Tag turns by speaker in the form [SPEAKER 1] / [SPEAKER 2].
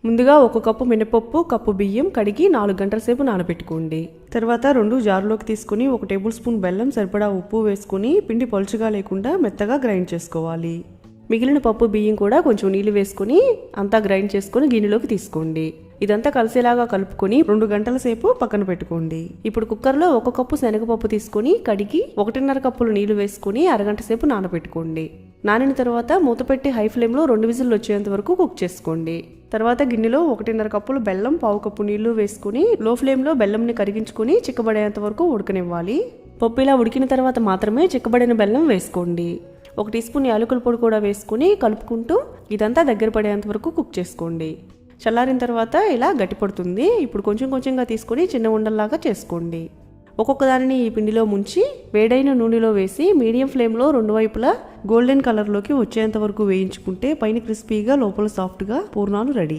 [SPEAKER 1] ముందుగా 1 కప్పు మినపప్పు, కప్పు బియ్యం కడిగి 4 గంటల సేపు నానబెట్టుకోండి. తర్వాత 2 జార్లోకి తీసుకుని 1 టేబుల్ స్పూన్ బెల్లం, సరిపడా ఉప్పు వేసుకుని పిండి పలుచగా లేకుండా మెత్తగా గ్రైండ్ చేసుకోవాలి. మిగిలిన పప్పు బియ్యం కూడా కొంచెం నీళ్లు వేసుకుని అంతా గ్రైండ్ చేసుకుని గిన్నెలోకి తీసుకోండి. ఇదంతా కలిసేలాగా కలుపుకొని 2 గంటల సేపు పక్కన పెట్టుకోండి. ఇప్పుడు కుక్కర్లో 1 కప్పు శనగపప్పు తీసుకుని కడిగి 1.5 కప్పులు నీళ్లు వేసుకుని అరగంట సేపు నానబెట్టుకోండి. నానిన తర్వాత మూత పెట్టి హై ఫ్లేమ్లో 2 విజిల్లు వచ్చేంత వరకు కుక్ చేసుకోండి. తర్వాత గిన్నెలో 1.5 కప్పులు బెల్లం, 1/2 కప్పు నీళ్లు వేసుకుని లో ఫ్లేమ్లో బెల్లంని కరిగించుకుని చిక్కబడేంత వరకు ఉడకనివ్వాలి. పప్పు ఇలా ఉడికిన తర్వాత మాత్రమే చిక్కబడిన బెల్లం వేసుకోండి. 1 టీ స్పూన్ యాలకుల పొడి కూడా వేసుకుని కలుపుకుంటూ ఇదంతా దగ్గర పడేంత వరకు కుక్ చేసుకోండి. చల్లారిన తర్వాత ఇలా గట్టిపడుతుంది. ఇప్పుడు కొంచెం కొంచెంగా తీసుకొని చిన్న ఉండల్లాగా చేసుకోండి. ఒక్కొక్క దానిని ఈ పిండిలో ముంచి వేడైన నూనెలో వేసి మీడియం ఫ్లేమ్లో 2 వైపులా గోల్డెన్ కలర్లోకి వచ్చేంత వరకు వేయించుకుంటే పైన క్రిస్పీగా లోపల సాఫ్ట్గా పూర్ణాలు రెడీ.